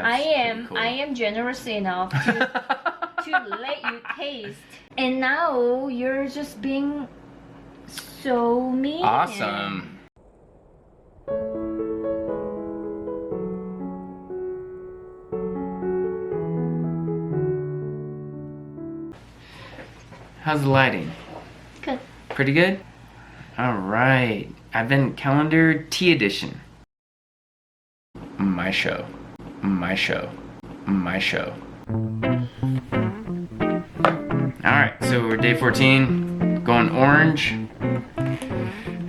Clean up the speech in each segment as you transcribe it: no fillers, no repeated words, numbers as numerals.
I am generous enough to let you taste. And now you're just being so mean. Awesome. How's the lighting? Good. Pretty good? Alright. Advent Calendar Tea Edition. My show. My show. My show. Alright, so we're day 14. Going orange.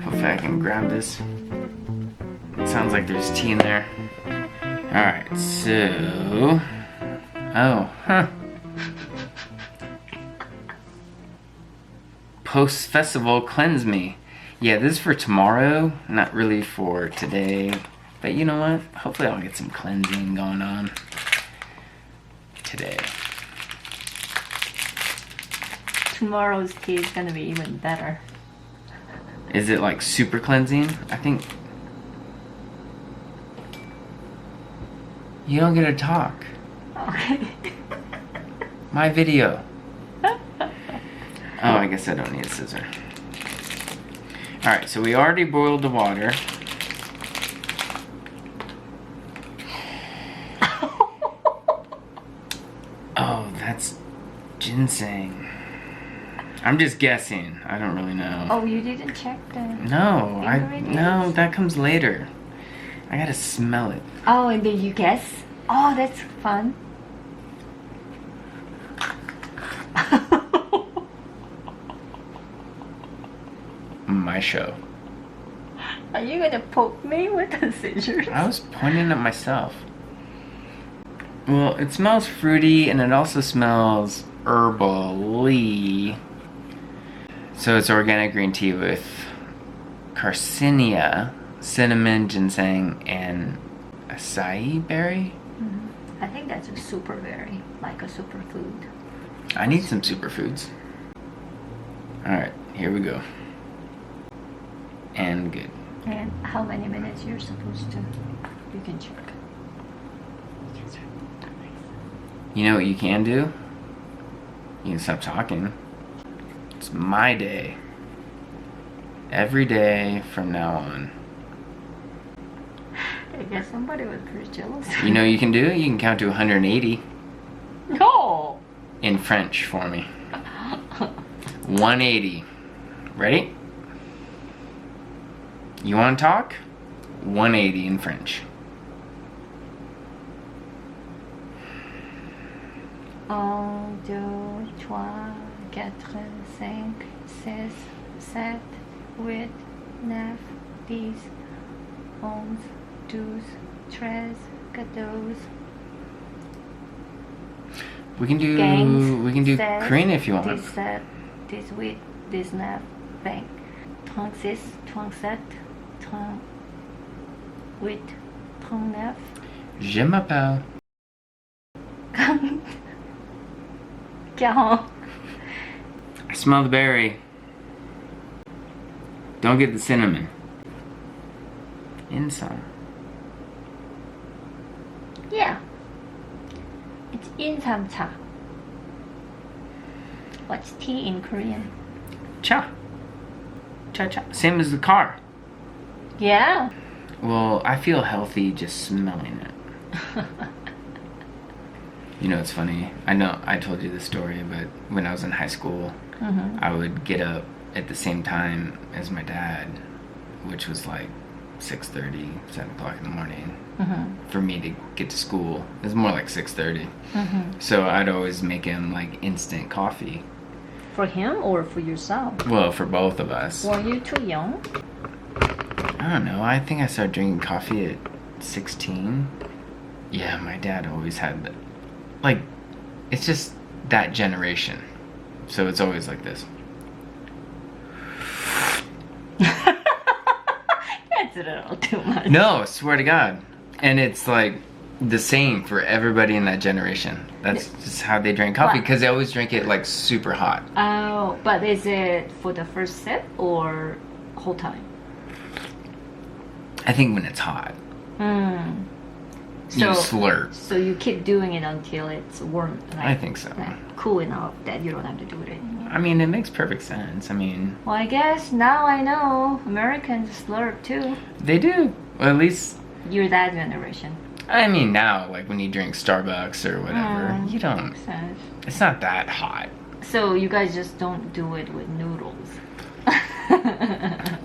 Hopefully I can grab this. It sounds like there's tea in there. Alright, so... Oh, huh. Post-festival cleanse me. Yeah, this is for tomorrow, not really for today. But you know what? Hopefully I'll get some cleansing going on today. Tomorrow's tea is gonna be even better. Is it like super cleansing? I think... You don't get to talk. Okay. My video. Oh, I guess I don't need a scissor. Alright, so we already boiled the water. Oh, that's ginseng. I'm just guessing. I don't really know. Oh, you didn't check the No, ingredients? no, that comes later. I gotta smell it. Oh, and then you guess? Oh, that's fun. My show. Are you gonna poke me with the scissors? I was pointing at myself. Well, it smells fruity and it also smells herbal-y. So it's organic green tea with carcinia, cinnamon, ginseng, and acai berry. I think that's a super berry, like a superfood. I need some superfoods. Alright, here we go. And good. And how many minutes you're supposed to? You can check. You know what you can do? You can stop talking. It's my day. Every day from now on. I guess somebody was pretty jealous. You know what you can do? You can count to 180 No! in French for me. 180. Ready? You want to talk? 180 in French. 1, 2, 3, 4, 5, 6, 7, 8, 9, 10, 11, 12, 13, 14. We can do Korean if you want. 17, 18, 19, 20, 36, 37, 38, 39. Je m'appelle. 40. I smell the berry. Don't get the cinnamon. Inside. Yeah. It's 인삼차. What's tea in Korean? Cha. Cha cha. Same as the car. Yeah. Well, I feel healthy just smelling it. You know, it's funny. I know I told you this story, but when I was in high school, I would get up at the same time as my dad, which was like 6:30, 7 o'clock in the morning, for me to get to school. It was more like 6:30. So I'd always make him like instant coffee. For him or for yourself? Well, for both of us. Were you too young? I don't know. I think I started drinking coffee at 16. Yeah, my dad always had that. Like, it's just that generation. So it's always like this. That's a little too much. No, swear to God. And it's like the same for everybody in that generation. That's just how they drink coffee, because they always drink it like super hot. Oh, but is it for the first sip or whole time? I think when it's hot. You slurp. So you keep doing it until it's warm. Like, I think so. Like cool enough that you don't have to do it anymore. I mean, it makes perfect sense. I mean... Well, I guess now I know Americans slurp too. They do. Well, at least... You're that generation. I mean, now, like when you drink Starbucks or whatever, you don't... Makes sense. It's not that hot. So you guys just don't do it with noodles.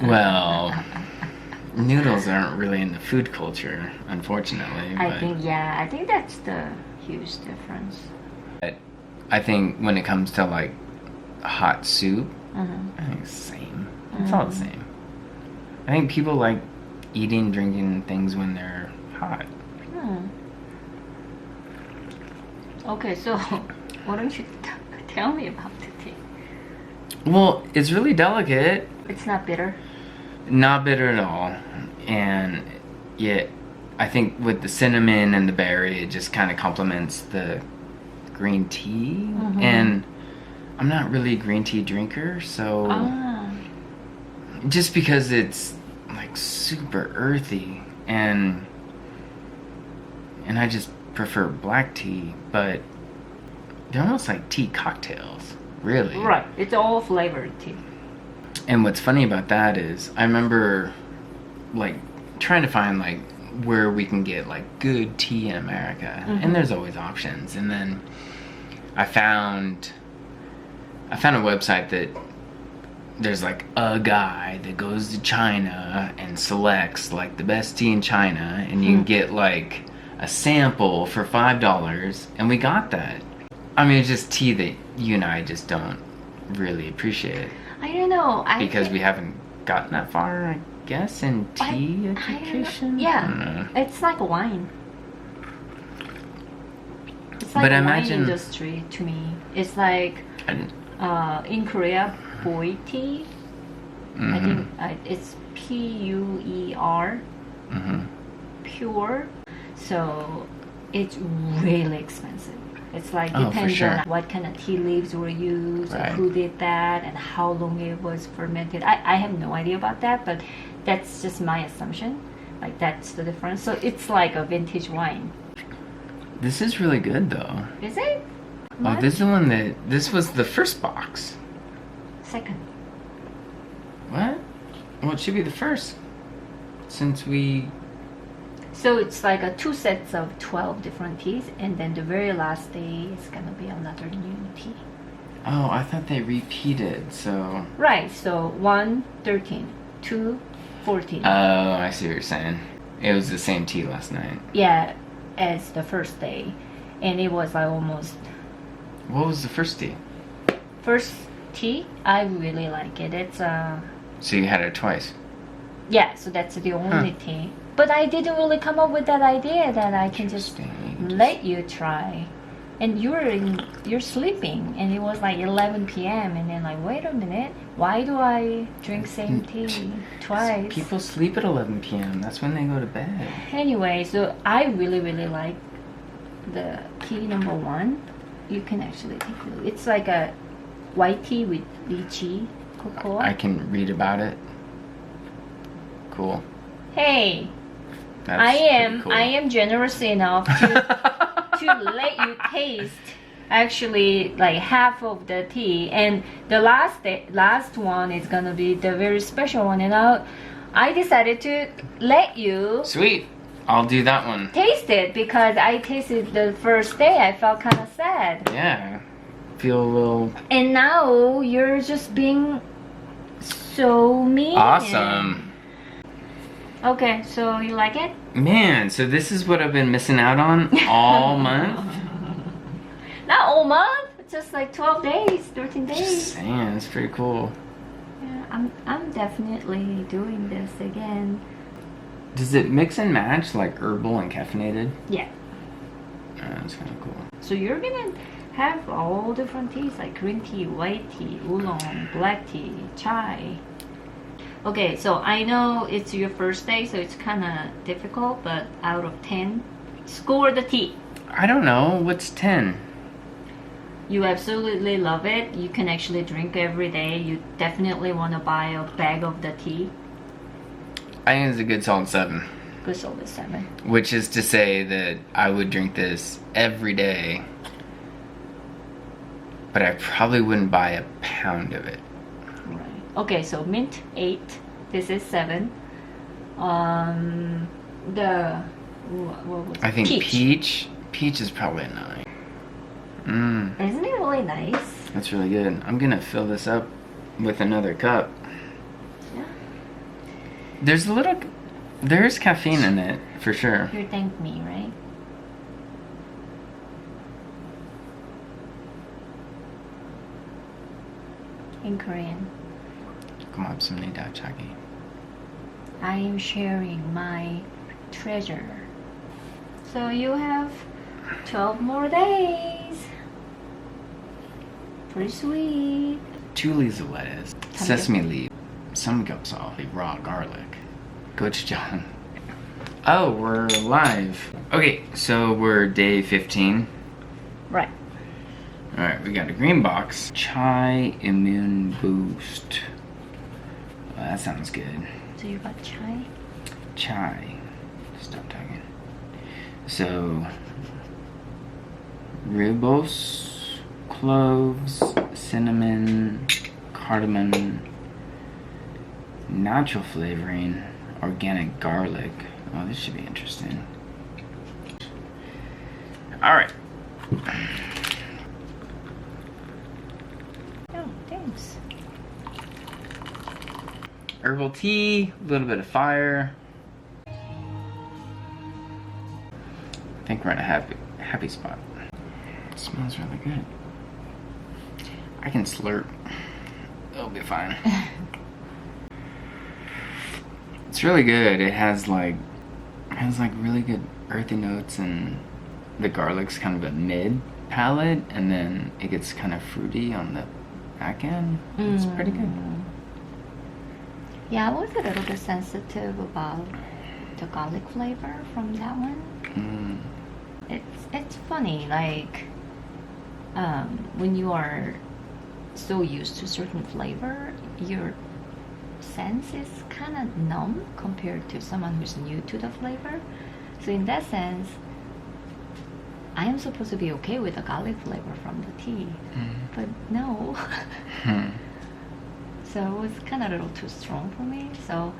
Well, noodles aren't really in the food culture, unfortunately. I think that's the huge difference. But I think when it comes to like hot soup, Mm-hmm. I think it's the same. It's all the same. I think people like eating, drinking things when they're hot. Okay, so why don't you tell me about the tea? Well, it's really delicate. It's not bitter. Not bitter at all. And yet, I think with the cinnamon and the berry, it just kind of complements the green tea. And I'm not really a green tea drinker, so just because it's like super earthy and I just prefer black tea, but they're almost like tea cocktails, really. Right, it's all flavored tea. And what's funny about that is I remember like trying to find like where we can get like good tea in America, and there's always options. And then I found a website that there's like a guy that goes to China and selects like the best tea in China, and you can get like a sample for $5, and we got that. I mean, it's just tea that you and I just don't really appreciate. I don't know. Because we haven't gotten that far, I guess, in tea education? Yeah. I don't know. It's like wine. It's like But I wine imagine- industry to me. It's like in Korea, boy tea. I think it's PUER, pure. So it's really expensive. It's like Oh, for depends sure. on what kind of tea leaves were used, Right. and who did that, and how long it was fermented. I have no idea about that, but that's just my assumption. Like that's the difference. So it's like a vintage wine. This is really good, though. Is it? Oh, this is the one that... This was the first box. Second. What? Well, it should be the first. Since we... So it's like a 2 sets of 12 different teas, and then the very last day is gonna be another new tea. Oh, I thought they repeated, so... Right, so 1, 13, 2, 14. Oh, I see what you're saying. It was the same tea last night. Yeah, as the first day. And it was like almost... What was the first tea? First tea, I really like it. It's So you had it twice. yeah, so that's the only tea. But I didn't really come up with that idea that I can just Interesting. let you try. And you're sleeping, and it was like 11 p.m. and then like, wait a minute, why do I drink same tea twice? People sleep at 11 p.m. That's when they go to bed. Anyway, so I really like the tea number 1. You can actually take a look. It's like a white tea with lychee cocoa. I can read about it. Cool. Hey, That's I pretty cool. am generous enough to let you taste actually like half of the tea, and the last one is gonna be the very special one, and I decided to let you Sweet. I'll do that one. taste it because I tasted the first day. I felt kind of sad, Yeah. Feel a little and now you're just being so mean. awesome. Okay, so you like it? Man, so this is what I've been missing out on all month? Not all month, just like 12 days, 13 Just days. saying, it's pretty cool. Yeah, I'm definitely doing this again. Does it mix and match like herbal and caffeinated? Yeah. That's kind of cool. So you're gonna have all different teas like green tea, white tea, oolong, black tea, chai. Okay, so I know it's your first day, so it's kind of difficult, but out of 10, score the tea. I don't know. What's 10? You absolutely love it. You can actually drink every day. You definitely want to buy a bag of the tea. I think it's a good solid 7. Goes over 7. Which is to say that I would drink this every day, but I probably wouldn't buy a pound of it. Right. Okay, so mint 8. This is 7. What was it? I think peach is probably a 9. Isn't it really nice? That's really good. I'm gonna fill this up with another cup. Yeah. There's caffeine in it, for sure. You thank me, right? In Korean. 고맙습니다, 자기. I am sharing my treasure. So you have 12 more days. Pretty sweet. 2 leaves of lettuce, sesame leaf, samgyeopsal, raw garlic, gochujang. Oh, we're live. Okay, so we're day 15. Right. Alright, we got a green box. Chai Immune Boost. Well, that sounds good. So you got chai? Chai. Stop talking. So, rooibos, cloves, cinnamon, cardamom, natural flavoring, organic garlic. Oh, this should be interesting. Alright. Oh, thanks. Herbal tea, a little bit of fire. I think we're in a happy spot. It smells really good. I can slurp. It'll be fine. It's really good. It has like really good earthy notes, and the garlic's kind of a mid palate, and then it gets kind of fruity on the back end. It's pretty good. Yeah, I was a little bit sensitive about the garlic flavor from that one. It's funny, like when you are so used to certain flavor, your sense is kind of numb compared to someone who's new to the flavor. So in that sense, I am supposed to be okay with the garlic flavor from the tea, but no. So it was kind of a little too strong for me. So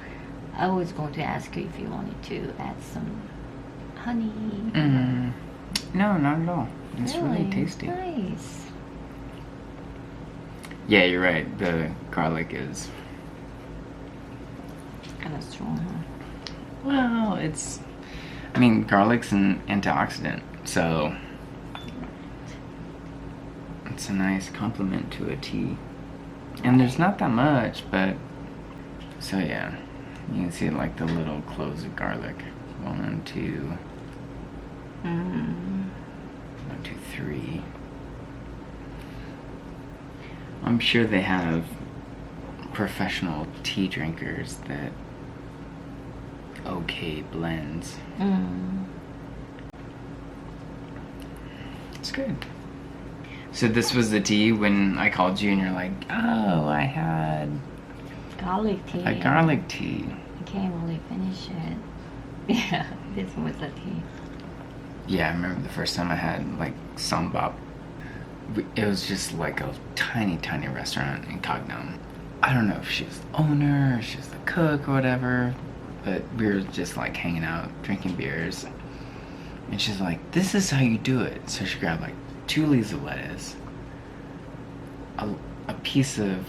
I was going to ask you if you wanted to add some honey. No, not at all. It's really tasty. Nice. Yeah, you're right. The garlic is... kind of strong, huh? Well, I mean, garlic's an antioxidant, so it's a nice complement to a tea. And there's not that much, but... So yeah, you can see like the little cloves of garlic. 1, 2... 1, 2, 3. I'm sure they have professional tea drinkers that blends. It's good. So this was the tea when I called you and you're like, oh, I had garlic tea. a garlic tea. I can't really finish it. Yeah, this was the tea. Yeah, I remember the first time I had like sambap. It was just like a tiny, tiny restaurant in Gangnam. I don't know if she was the owner, or she was the cook or whatever, but we were just like hanging out, drinking beers. And she's like, this is how you do it. So she grabbed like 2 leaves of lettuce, a piece of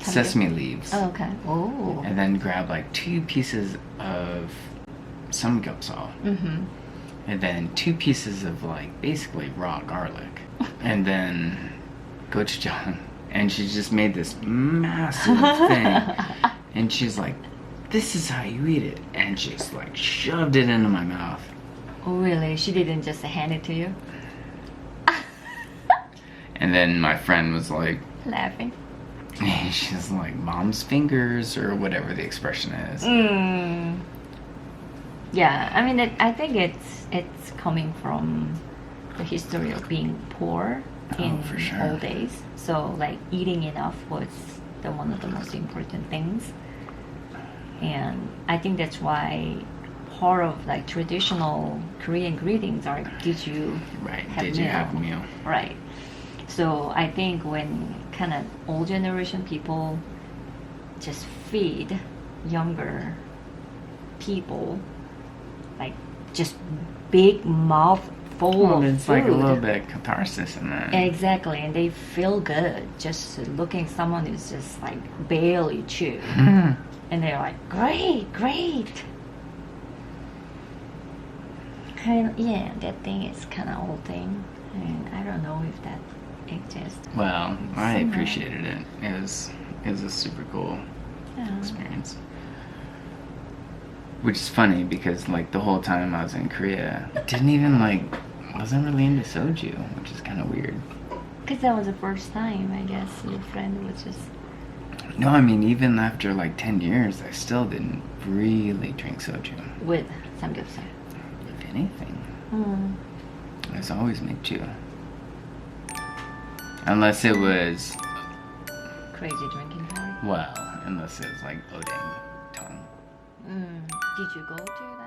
sesame leaves. Oh, okay. Oh. And then grabbed like 2 pieces of samgyeopsal. And then 2 pieces of like basically raw garlic. And then gochujang. And she just made this massive thing. And she's like, this is how you eat it. And just like shoved it into my mouth. Oh, really? She didn't just hand it to you? And then my friend was like... laughing. She's like, mom's fingers, or whatever the expression is. Yeah, I mean, I think it's coming from the history of being poor in for sure. old days. So like eating enough was one of the most important things. And I think that's why part of like traditional Korean greetings are did you Right. have Did meal? you have a meal? Right. So I think when kind of old generation people just feed younger people like just big mouthful Well, of it's food. like a little bit of catharsis in that. Exactly, and they feel good just looking at someone who's just like barely chew. And they're like, great. Kind of, yeah, that thing is kind of old thing. And I don't know if that exists. Well, I Somewhere. appreciated it. It was a super cool experience. Which is funny because like the whole time I was in Korea, wasn't really into soju, which is kind of weird. Because that was the first time, I guess, your friend was just... No, I mean even after like 10 years, I still didn't really drink soju. with samgyeopsal. If anything, I was always 맥주. Unless it was, Crazy drinking party. well, unless it was like odeng tong. Did you go to that?